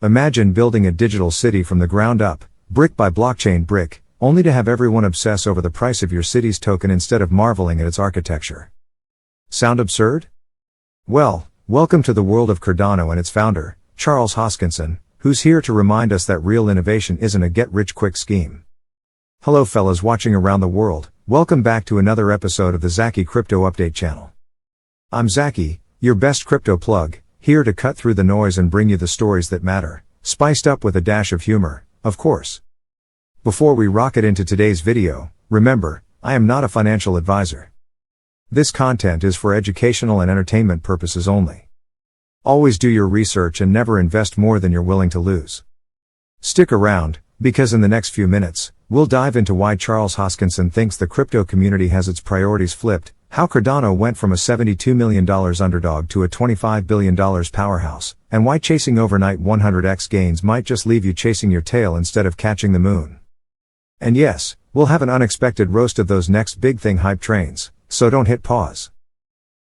Imagine building a digital city from the ground up, brick by blockchain brick, only to have everyone obsess over the price of your city's token instead of marveling at its architecture. Sound absurd? Well, welcome to the world of Cardano and its founder, Charles Hoskinson, who's here to remind us that real innovation isn't a get-rich-quick scheme. Hello fellas watching around the world, welcome back to another episode of the Zaki Crypto Update channel. I'm Zaki, your best crypto plug, here to cut through the noise and bring you the stories that matter, spiced up with a dash of humor, of course. Before we rocket into today's video, remember, I am not a financial advisor. This content is for educational and entertainment purposes only. Always do your research and never invest more than you're willing to lose. Stick around, because in the next few minutes, we'll dive into why Charles Hoskinson thinks the crypto community has its priorities flipped, how Cardano went from a $72 million underdog to a $25 billion powerhouse, and why chasing overnight 100x gains might just leave you chasing your tail instead of catching the moon. And yes, we'll have an unexpected roast of those next big thing hype trains, so don't hit pause.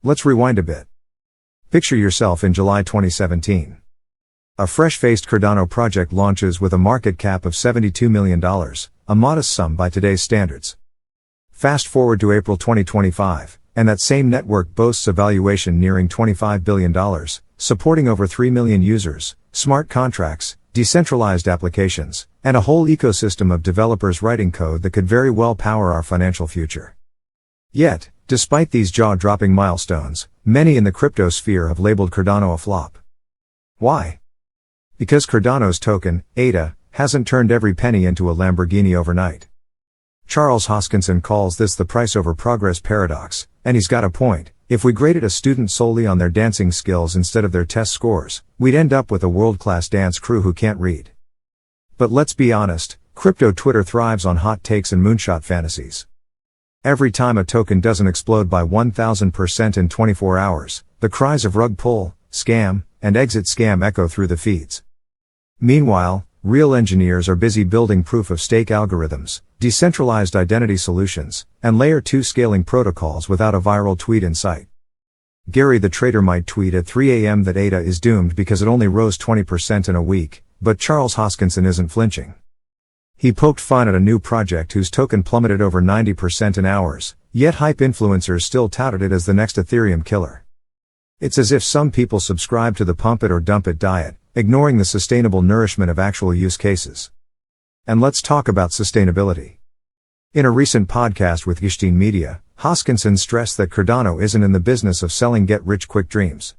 Let's rewind a bit. Picture yourself in July 2017. A fresh-faced Cardano project launches with a market cap of $72 million, a modest sum by today's standards. Fast forward to April 2025, and that same network boasts a valuation nearing $25 billion, supporting over 3 million users, smart contracts, decentralized applications, and a whole ecosystem of developers writing code that could very well power our financial future. Yet, despite these jaw-dropping milestones, many in the crypto sphere have labeled Cardano a flop. Why? Because Cardano's token, ADA, hasn't turned every penny into a Lamborghini overnight. Charles Hoskinson calls this the price over progress paradox, and he's got a point. If we graded a student solely on their dancing skills instead of their test scores, we'd end up with a world-class dance crew who can't read. But let's be honest, crypto Twitter thrives on hot takes and moonshot fantasies. Every time a token doesn't explode by 1000% in 24 hours, the cries of rug pull, scam, and exit scam echo through the feeds. Meanwhile, real engineers are busy building proof-of-stake algorithms, decentralized identity solutions, and Layer 2 scaling protocols without a viral tweet in sight. Gary the trader might tweet at 3 a.m. that ADA is doomed because it only rose 20% in a week, but Charles Hoskinson isn't flinching. He poked fun at a new project whose token plummeted over 90% in hours, yet hype influencers still touted it as the next Ethereum killer. It's as if some people subscribe to the pump it or dump it diet, ignoring the sustainable nourishment of actual use cases. And let's talk about sustainability. In a recent podcast with Gishtin Media, Hoskinson stressed that Cardano isn't in the business of selling get-rich-quick dreams.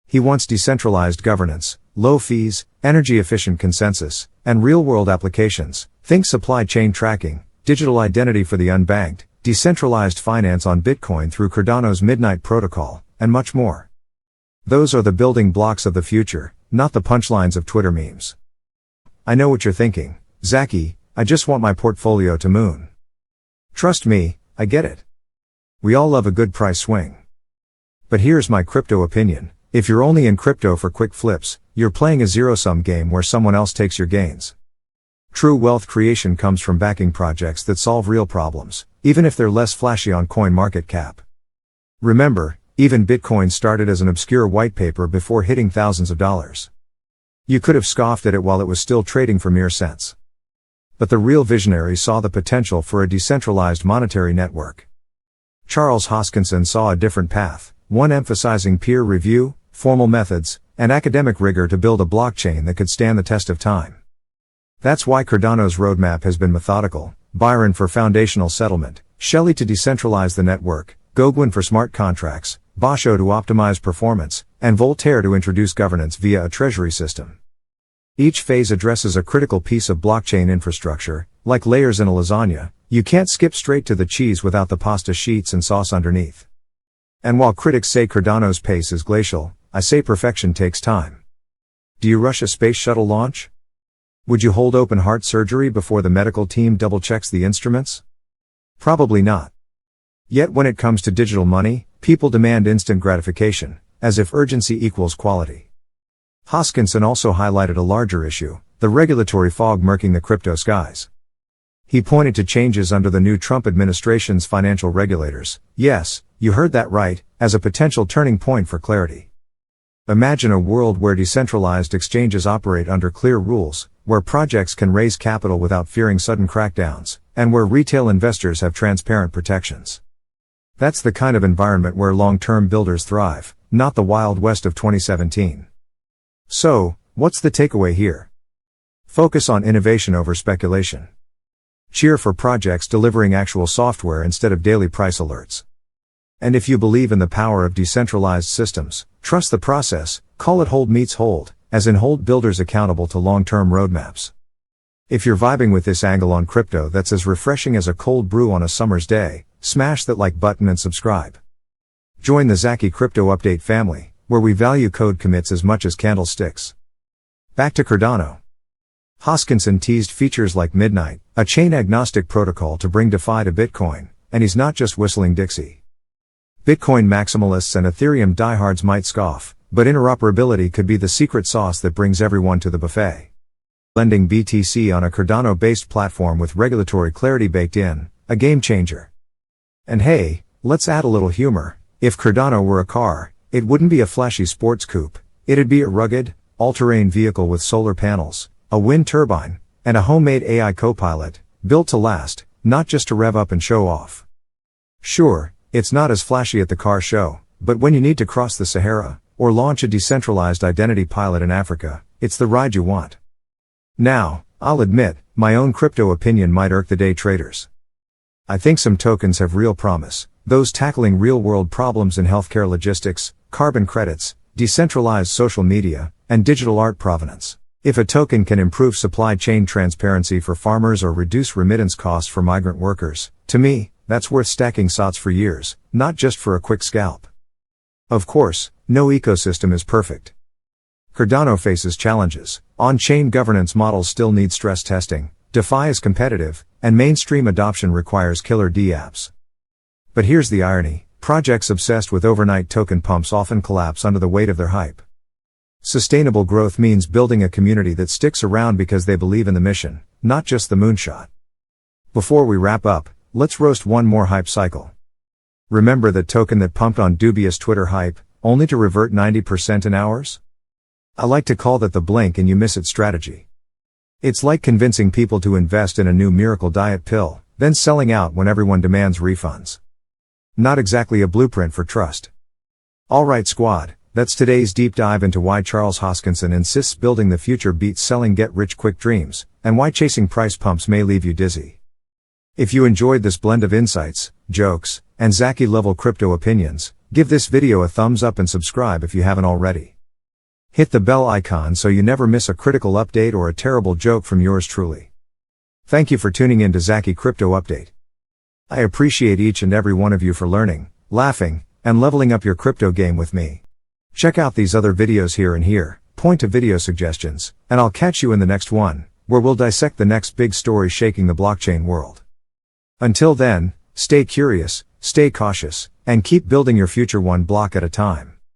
He wants decentralized governance, low fees, energy-efficient consensus, and real-world applications. Think supply chain tracking, digital identity for the unbanked, decentralized finance on Bitcoin through Cardano's Midnight Protocol, and much more. Those are the building blocks of the future, not the punchlines of Twitter memes. I know what you're thinking, Zaki, I just want my portfolio to moon. Trust me, I get it. We all love a good price swing. But here's my crypto opinion. If you're only in crypto for quick flips, you're playing a zero-sum game where someone else takes your gains. True wealth creation comes from backing projects that solve real problems, even if they're less flashy on CoinMarketCap. Remember, even Bitcoin started as an obscure white paper before hitting thousands of dollars. You could have scoffed at it while it was still trading for mere cents. But the real visionaries saw the potential for a decentralized monetary network. Charles Hoskinson saw a different path, one emphasizing peer review, formal methods, and academic rigor to build a blockchain that could stand the test of time. That's why Cardano's roadmap has been methodical: Byron for foundational settlement, Shelley to decentralize the network, Goguen for smart contracts, Basho to optimize performance, and Voltaire to introduce governance via a treasury system. Each phase addresses a critical piece of blockchain infrastructure. Like layers in a lasagna, you can't skip straight to the cheese without the pasta sheets and sauce underneath. And while critics say Cardano's pace is glacial, I say perfection takes time. Do you rush a space shuttle launch? Would you hold open heart surgery before the medical team double-checks the instruments? Probably not. Yet when it comes to digital money, people demand instant gratification, as if urgency equals quality. Hoskinson also highlighted a larger issue, the regulatory fog murking the crypto skies. He pointed to changes under the new Trump administration's financial regulators, yes, you heard that right, as a potential turning point for clarity. Imagine a world where decentralized exchanges operate under clear rules, where projects can raise capital without fearing sudden crackdowns, and where retail investors have transparent protections. That's the kind of environment where long-term builders thrive, not the Wild West of 2017. So, what's the takeaway here? Focus on innovation over speculation. Cheer for projects delivering actual software instead of daily price alerts. And if you believe in the power of decentralized systems, trust the process, call it hold meets hold, as in hold builders accountable to long-term roadmaps. If you're vibing with this angle on crypto that's as refreshing as a cold brew on a summer's day, smash that like button and subscribe. Join the Zaki Crypto Update family, where we value code commits as much as candlesticks. Back to Cardano. Hoskinson teased features like Midnight, a chain-agnostic protocol to bring DeFi to Bitcoin, and he's not just whistling Dixie. Bitcoin maximalists and Ethereum diehards might scoff, but interoperability could be the secret sauce that brings everyone to the buffet. Lending BTC on a Cardano-based platform with regulatory clarity baked in, a game changer. And hey, let's add a little humor. If Cardano were a car, it wouldn't be a flashy sports coupe, it'd be a rugged, all-terrain vehicle with solar panels, a wind turbine, and a homemade AI co-pilot, built to last, not just to rev up and show off. Sure, it's not as flashy at the car show, but when you need to cross the Sahara, or launch a decentralized identity pilot in Africa, it's the ride you want. Now, I'll admit, my own crypto opinion might irk the day traders. I think some tokens have real promise, those tackling real-world problems in healthcare logistics, carbon credits, decentralized social media, and digital art provenance. If a token can improve supply chain transparency for farmers or reduce remittance costs for migrant workers, to me, that's worth stacking sats for years, not just for a quick scalp. Of course, no ecosystem is perfect. Cardano faces challenges. On-chain governance models still need stress testing, DeFi is competitive, and mainstream adoption requires killer dApps. But here's the irony, projects obsessed with overnight token pumps often collapse under the weight of their hype. Sustainable growth means building a community that sticks around because they believe in the mission, not just the moonshot. Before we wrap up, let's roast one more hype cycle. Remember that token that pumped on dubious Twitter hype, only to revert 90% in hours? I like to call that the blink and you miss it strategy. It's like convincing people to invest in a new miracle diet pill, then selling out when everyone demands refunds. Not exactly a blueprint for trust. Alright squad, that's today's deep dive into why Charles Hoskinson insists building the future beats selling get-rich-quick dreams, and why chasing price pumps may leave you dizzy. If you enjoyed this blend of insights, jokes, and Zaki-level crypto opinions, give this video a thumbs up and subscribe if you haven't already. Hit the bell icon so you never miss a critical update or a terrible joke from yours truly. Thank you for tuning in to Zaki Crypto Update. I appreciate each and every one of you for learning, laughing, and leveling up your crypto game with me. Check out these other videos here and here, point to video suggestions, and I'll catch you in the next one, where we'll dissect the next big story shaking the blockchain world. Until then, stay curious, stay cautious, and keep building your future one block at a time.